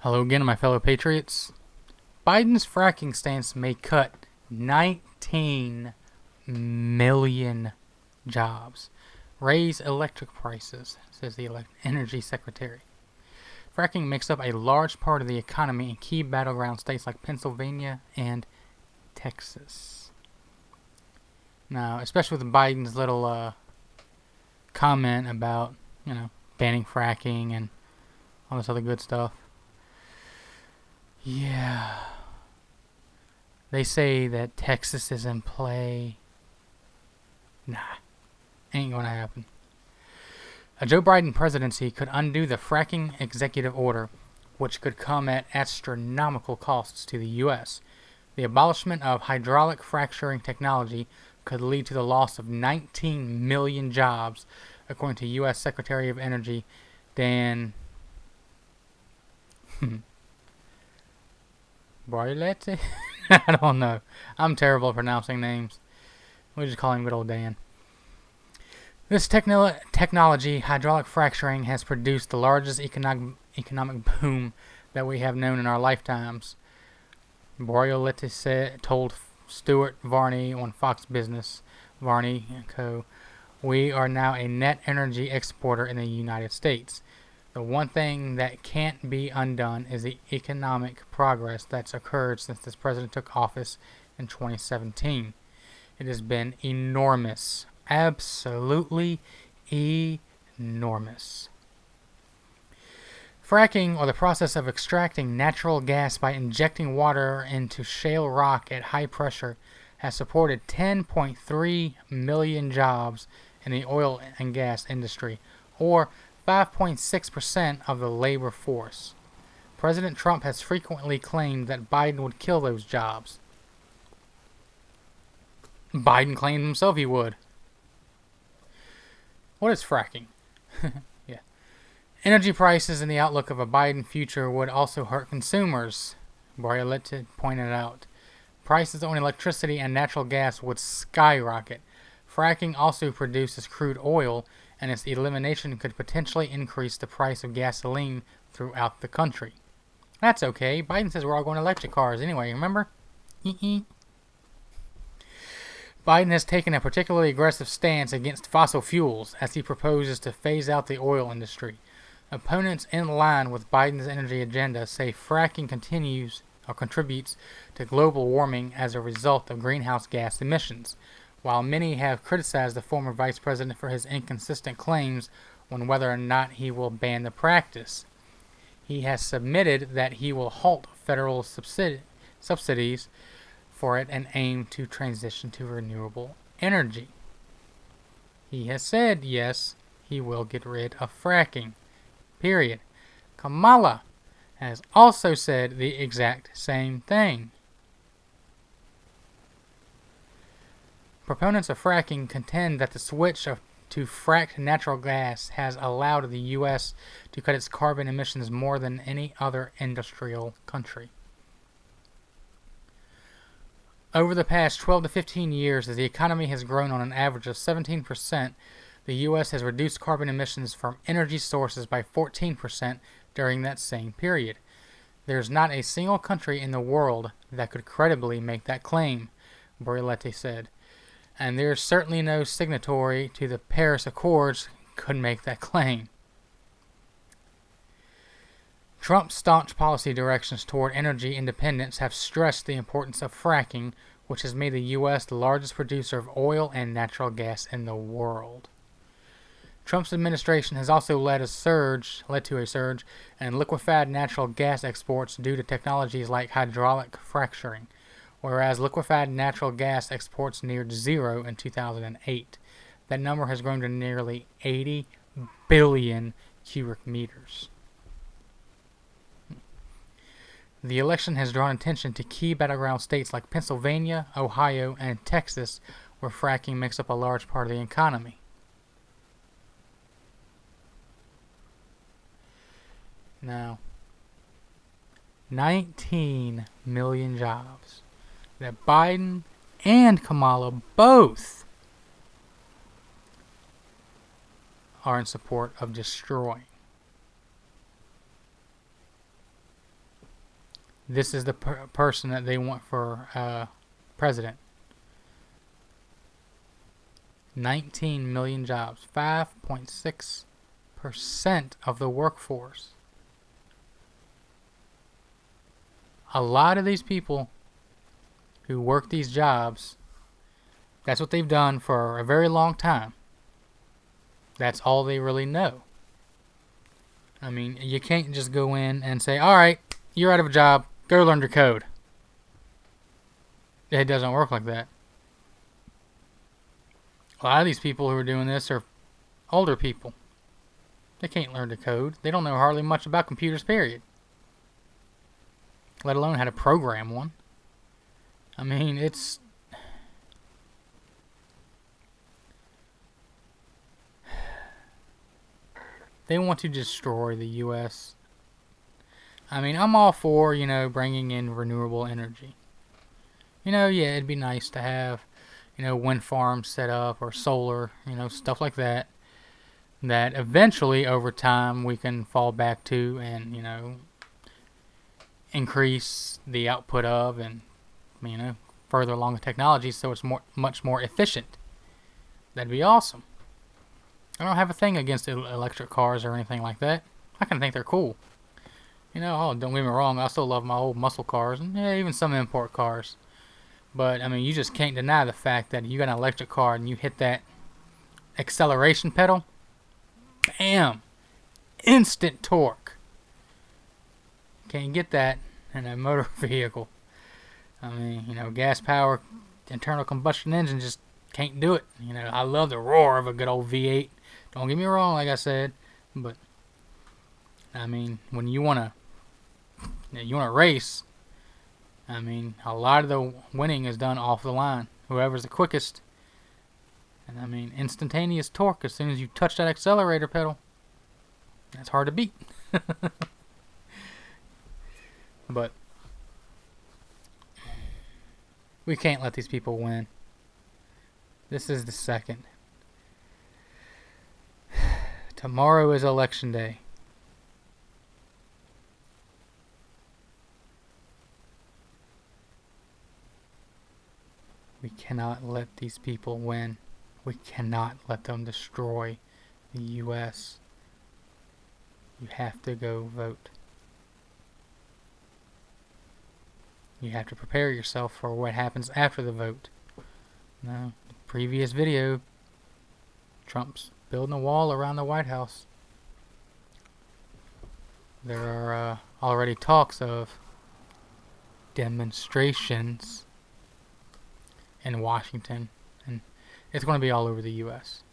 Hello again, my fellow patriots. Biden's fracking stance may cut 19 million jobs, raise electric prices, says the Energy Secretary. Fracking makes up a large part of the economy in key battleground states like Pennsylvania and Texas. Now, especially with Biden's little comment about, banning fracking and all this other good stuff. Yeah. They say that Texas is in play. Nah, ain't gonna happen. A Joe Biden presidency could undo the fracking executive order, which could come at astronomical costs to the U.S. The abolishment of hydraulic fracturing technology could lead to the loss of 19 million jobs, according to U.S. Secretary of Energy Dan Barletta? I don't know. I'm terrible at pronouncing names. We just call him good old Dan. This technology, hydraulic fracturing, has produced the largest economic boom that we have known in our lifetimes. Borioletti told Stuart Varney on Fox Business, Varney & Co., "We are now a net energy exporter in the United States. The one thing that can't be undone is the economic progress that's occurred since this president took office in 2017. It has been enormous. Absolutely enormous." Fracking, or the process of extracting natural gas by injecting water into shale rock at high pressure, has supported 10.3 million jobs in the oil and gas industry, or 5.6% of the labor force. President Trump has frequently claimed that Biden would kill those jobs. Biden claimed himself he would. What is fracking? Yeah. Energy prices and the outlook of a Biden future would also hurt consumers, Borioletti pointed out. Prices on electricity and natural gas would skyrocket. Fracking also produces crude oil, and its elimination could potentially increase the price of gasoline throughout the country. That's okay. Biden says we're all going to electric cars anyway, remember? Biden has taken a particularly aggressive stance against fossil fuels as he proposes to phase out the oil industry. Opponents in line with Biden's energy agenda say fracking contributes to global warming as a result of greenhouse gas emissions. While many have criticized the former vice president for his inconsistent claims on whether or not he will ban the practice, he has submitted that he will halt federal subsidies for it and aim to transition to renewable energy. He has said, yes, he will get rid of fracking. Period. Kamala has also said the exact same thing. Proponents of fracking contend that the switch to fracked natural gas has allowed the U.S. to cut its carbon emissions more than any other industrial country. Over the past 12 to 15 years, as the economy has grown on an average of 17%, the U.S. has reduced carbon emissions from energy sources by 14% during that same period. There's not a single country in the world that could credibly make that claim, Borioletti said. And there's certainly no signatory to the Paris Accords could make that claim. Trump's staunch policy directions toward energy independence have stressed the importance of fracking, which has made the U.S. the largest producer of oil and natural gas in the world. Trump's administration has also led to a surge in liquefied natural gas exports due to technologies like hydraulic fracturing, whereas liquefied natural gas exports neared zero in 2008. That number has grown to nearly 80 billion cubic meters. The election has drawn attention to key battleground states like Pennsylvania, Ohio, and Texas, where fracking makes up a large part of the economy. Now, 19 million jobs that Biden and Kamala both are in support of destroying. this is the person that they want for president. 19 million jobs, 5.6% of the workforce. A lot of these people who work these jobs, that's what they've done for a very long time. That's all they really know. I mean, you can't just go in and say, all right, you're out of a job, go learn to code. It doesn't work like that. A lot of these people who are doing this are older people. They can't learn to code. They don't know hardly much about computers, period. Let alone how to program one. I mean, it's... They want to destroy the U.S. I mean, I'm all for, bringing in renewable energy. Yeah, it'd be nice to have, wind farms set up or solar, stuff like that. That eventually, over time, we can fall back to and, increase the output of and, further along the technology so it's much more efficient. That'd be awesome. I don't have a thing against electric cars or anything like that. I can think they're cool. Don't get me wrong, I still love my old muscle cars and even some import cars. But, I mean, you just can't deny the fact that you got an electric car and you hit that acceleration pedal, bam! Instant torque. Can't get that in a motor vehicle. I mean, gas power, internal combustion engine just can't do it. I love the roar of a good old V8. Don't get me wrong, like I said, but I mean, when you wanna race, I mean, a lot of the winning is done off the line. Whoever's the quickest, and I mean, instantaneous torque as soon as you touch that accelerator pedal. That's hard to beat. But we can't let these people win. This is the second. Tomorrow is election day. We cannot let these people win. We cannot let them destroy the U.S. You have to go vote. You have to prepare yourself for what happens after the vote. Now, the previous video, Trump's building a wall around the White House. There are already talks of demonstrations in Washington, and it's going to be all over the U.S.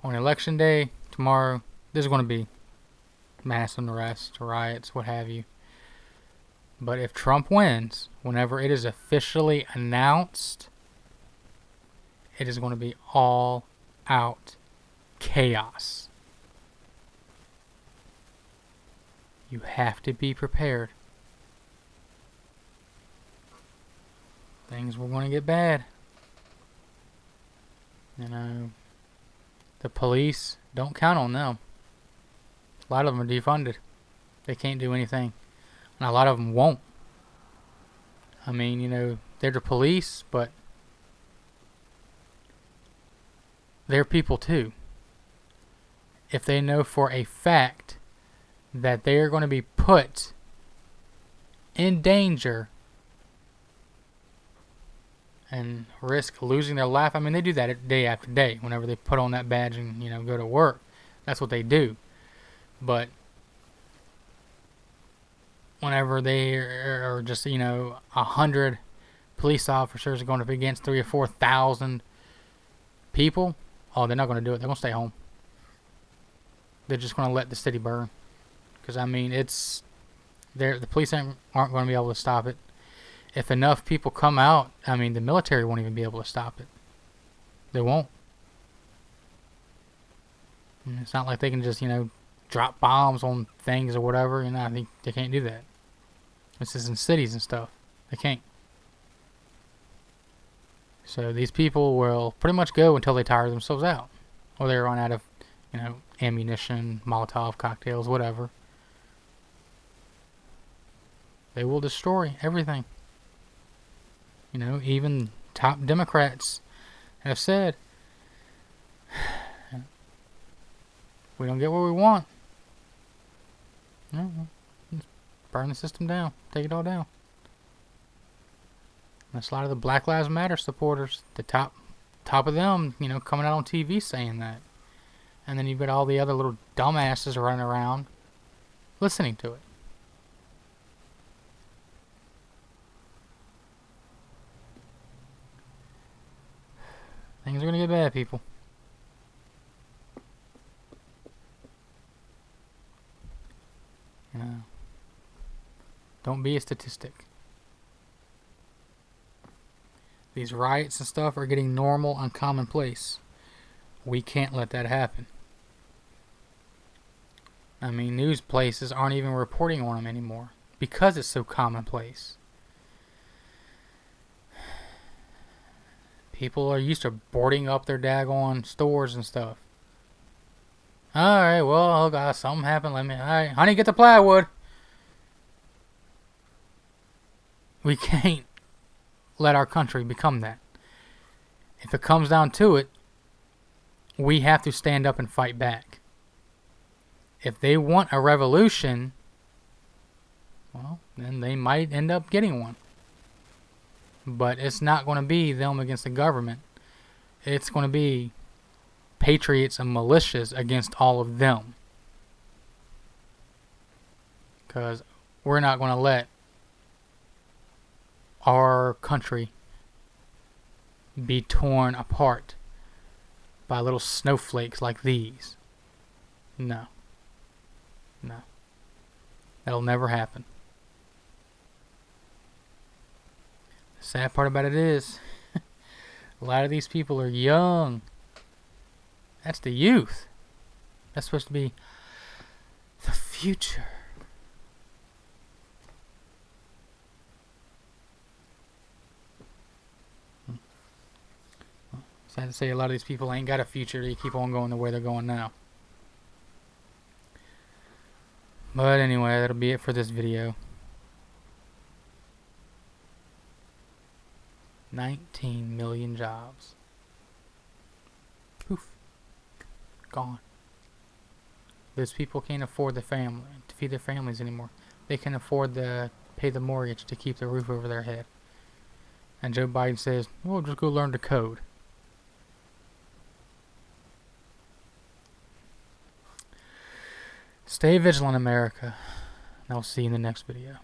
On election day, tomorrow, there's going to be mass unrest, riots, what have you. But if Trump wins, whenever it is officially announced, it is going to be all out chaos. You have to be prepared. Things were going to get bad. The police, don't count on them. A lot of them are defunded. They can't do anything. And a lot of them won't. I mean, they're the police, but they're people too. If they know for a fact that they are going to be put in danger and risk losing their life, I mean, they do that day after day. Whenever they put on that badge and, go to work, that's what they do. But whenever they are just, 100 police officers are going up against 3,000 or 4,000 people, oh, they're not going to do it. They're going to stay home. They're just going to let the city burn. Because, I mean, the police aren't going to be able to stop it. If enough people come out, I mean, the military won't even be able to stop it. They won't. And it's not like they can just, drop bombs on things or whatever. I think they can't do that. This is in cities and stuff. They can't. So these people will pretty much go until they tire themselves out. Or they run out of, ammunition, Molotov cocktails, whatever. They will destroy everything. You know, even top Democrats have said, we don't get what we want. No, just burn the system down. Take it all down. That's a lot of the Black Lives Matter supporters. The top of them, you know, coming out on TV saying that. And then you've got all the other little dumbasses running around listening to it. Things are going to get bad, people. You know, don't be a statistic. These riots and stuff are getting normal and commonplace. We can't let that happen. I mean, news places aren't even reporting on them anymore because it's so commonplace. People are used to boarding up their daggone stores and stuff. Alright, well, oh God, something happened. Alright, honey, get the plywood. We can't let our country become that. If it comes down to it, we have to stand up and fight back. If they want a revolution, well, then they might end up getting one. But it's not going to be them against the government. It's going to be patriots and militias against all of them. Because we're not going to let our country be torn apart by little snowflakes like these. No. No. That'll never happen. The sad part about it is, a lot of these people are young. That's the youth. That's supposed to be the future. Sad to say, a lot of these people ain't got a future. They keep on going the way they're going now. But anyway, that'll be it for this video. 19 million jobs. Poof. Gone. Those people can't afford to feed their families anymore. They can afford to pay the mortgage to keep the roof over their head. And Joe Biden says, well, just go learn to code. Stay vigilant, America. And I'll see you in the next video.